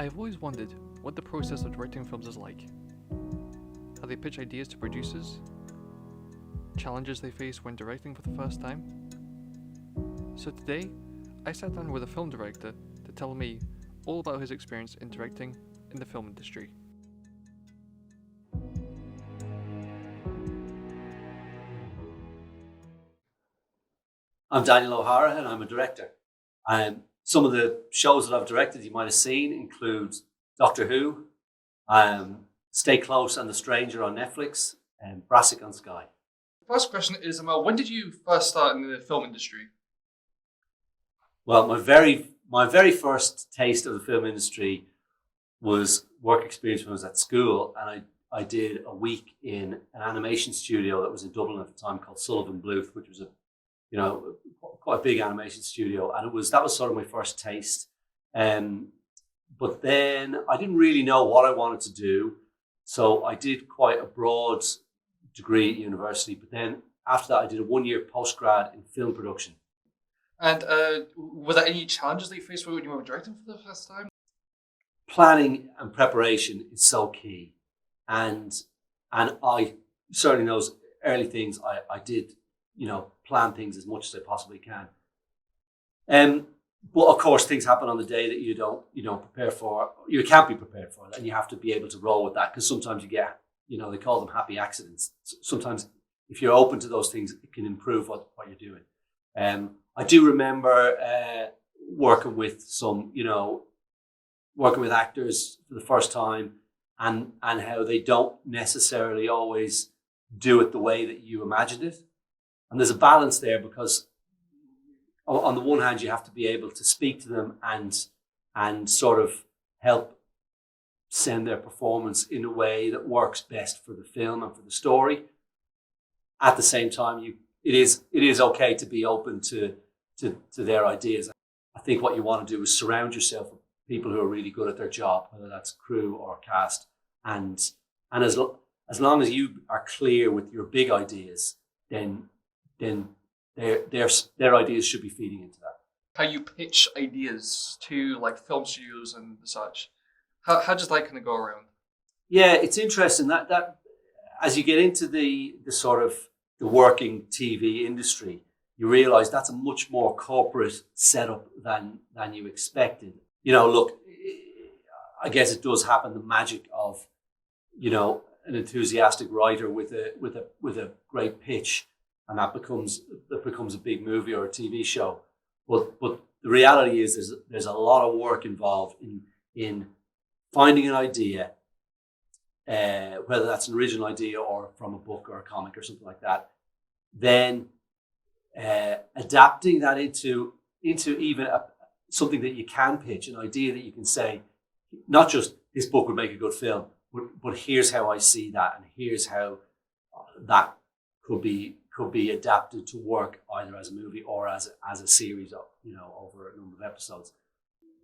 I've always wondered what the process of directing films is like. How they pitch ideas to producers, challenges they face when directing for the first time. So today, I sat down with a film director to tell me all about his experience in directing in the film industry. I'm Daniel O'Hara and I'm a director. Some of the shows that I've directed you might have seen include Doctor Who, Stay Close and The Stranger on Netflix, and Brassic on Sky. First question is, when did you first start in the film industry? Well, my very first taste of the film industry was work experience when I was at school, and I did a week in an animation studio that was in Dublin at the time called Sullivan Bluth, which was quite a big animation studio, and that was sort of my first taste. But then I didn't really know what I wanted to do, so I did quite a broad degree at university. But then after that, I did a 1-year postgrad in film production. And were there any challenges that you faced when you were directing for the first time? Planning and preparation is so key, and I certainly those early things I did plan things as much as I possibly can. But of course, things happen on the day that you don't prepare for. You can't be prepared for it, and you have to be able to roll with that, because sometimes you get, they call them happy accidents. Sometimes if you're open to those things, it can improve what you're doing. I do remember working with actors for the first time, and how they don't necessarily always do it the way that you imagined it. And there's a balance there, because on the one hand, you have to be able to speak to them and sort of help send their performance in a way that works best for the film and for the story. At the same time, it is okay to be open to their ideas. I think what you want to do is surround yourself with people who are really good at their job, whether that's crew or cast, and as long as you are clear with your big ideas, then their ideas should be feeding into that. How you pitch ideas to film studios and such. How does that kind of go around? Yeah, it's interesting that as you get into the sort of the working TV industry, you realize that's a much more corporate setup than you expected. Look, I guess it does happen, the magic of an enthusiastic writer with a great pitch, and that becomes a big movie or a TV show. But the reality is there's a lot of work involved in finding an idea, whether that's an original idea or from a book or a comic or something like that. Then adapting that into even something that you can pitch, an idea that you can say, not just this book would make a good film, but here's how I see that, and here's how that could be adapted to work either as a movie or as a series of over a number of episodes.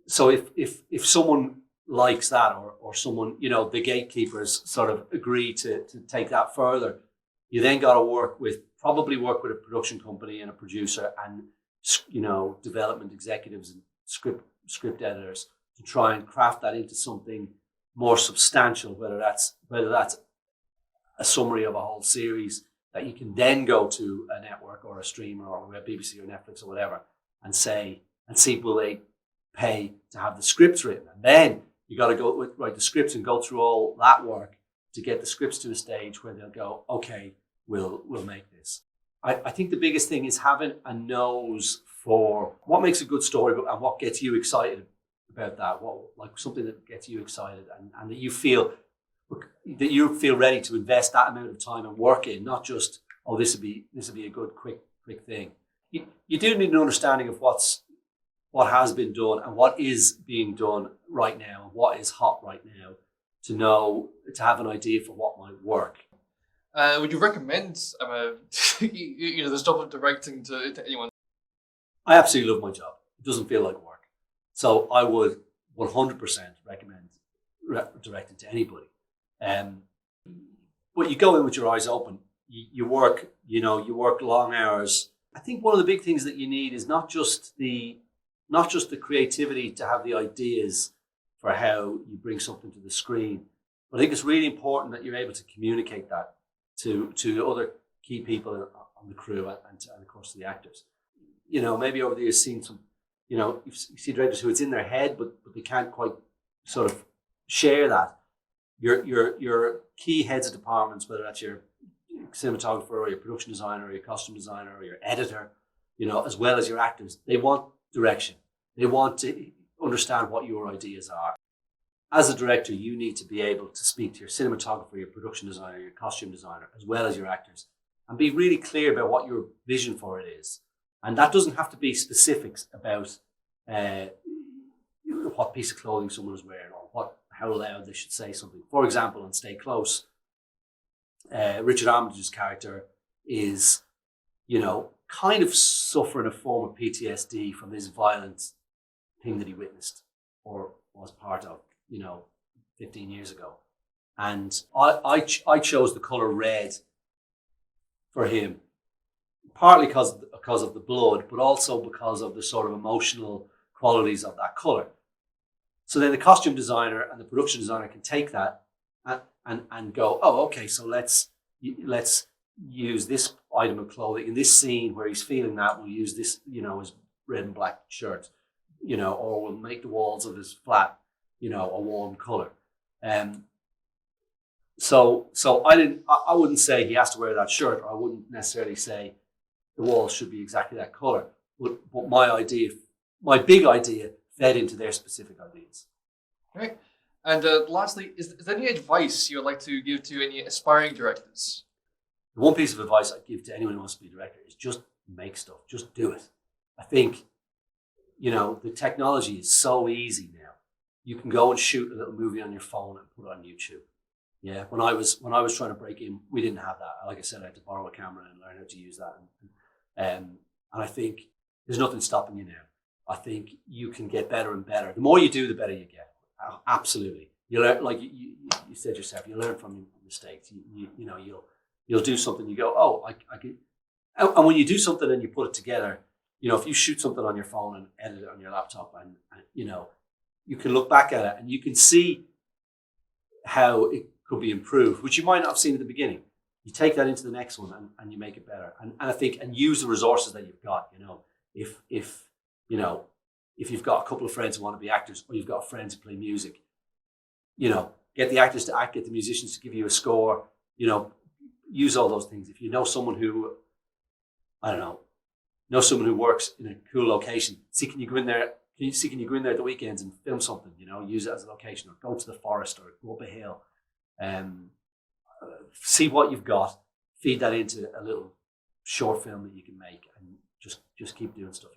So if someone likes that, or someone, the gatekeepers sort of agree to take that further, you then got to probably work with a production company and a producer and development executives and script editors to try and craft that into something more substantial, whether that's a summary of a whole series that you can then go to a network or a streamer or a BBC or Netflix or whatever and see will they pay to have the scripts written. And then you got to write the scripts and go through all that work to get the scripts to a stage where they'll go, okay, we'll make this. I think the biggest thing is having a nose for what makes a good story and what gets you excited about that. Something that gets you excited and that you feel ready to invest that amount of time and work in, not just, this would be a good quick thing. You do need an understanding of what has been done and what is being done right now and what is hot right now to have an idea for what might work. Would you recommend this job of directing to anyone? I absolutely love my job. It doesn't feel like work. So I would 100% recommend directing to anybody. But you go in with your eyes open. You work long hours. I think one of the big things that you need is not just the creativity to have the ideas, for how you bring something to the screen. But I think it's really important that you're able to communicate that to other key people on the crew and of course to the actors. You know, maybe over the years seen some, you know, you see directors who it's in their head, but they can't quite sort of share that. Your key heads of departments, whether that's your cinematographer or your production designer or your costume designer or your editor, you know, as well as your actors, they want direction. They want to understand what your ideas are. As a director, you need to be able to speak to your cinematographer, your production designer, your costume designer, as well as your actors, and be really clear about what your vision for it is. And that doesn't have to be specifics about what piece of clothing someone is wearing or how loud they should say something. For example, on Stay Close, Richard Armitage's character is, you know, kind of suffering a form of PTSD from this violent thing that he witnessed or was part of, you know, 15 years ago. And I chose the color red for him, partly because of the blood, but also because of the sort of emotional qualities of that color. So then the costume designer and the production designer can take that and go, oh, okay, so let's use this item of clothing in this scene where he's feeling that. We'll use this, you know, his red and black shirt, you know, or we'll make the walls of his flat, you know, a warm color. So I wouldn't say he has to wear that shirt, or I wouldn't necessarily say the walls should be exactly that color. But my big idea fed into their specific ideas. Okay. And lastly, is there any advice you would like to give to any aspiring directors? The one piece of advice I'd give to anyone who wants to be a director is just make stuff, just do it. I think, you know, the technology is so easy now. You can go and shoot a little movie on your phone and put it on YouTube. Yeah, when I was trying to break in, we didn't have that. Like I said, I had to borrow a camera and learn how to use that. And I think there's nothing stopping you now. I think you can get better and better. The more you do, the better you get. Absolutely. You learn, like you said yourself, you learn from your mistakes. You know, you'll do something. You go, oh, I can. And when you do something and you put it together, you know, if you shoot something on your phone and edit it on your laptop, and you know, you can look back at it and you can see how it could be improved, which you might not have seen at the beginning. You take that into the next one and you make it better. And I think, and use the resources that you've got. You know, if you know, if you've got a couple of friends who want to be actors, or you've got friends who play music, you know, get the actors to act, get the musicians to give you a score, you know, use all those things. If you know someone who, I don't know someone who works in a cool location, can you go in there at the weekends and film something, you know, use it as a location, or go to the forest or go up a hill, see what you've got, feed that into a little short film that you can make, and just keep doing stuff.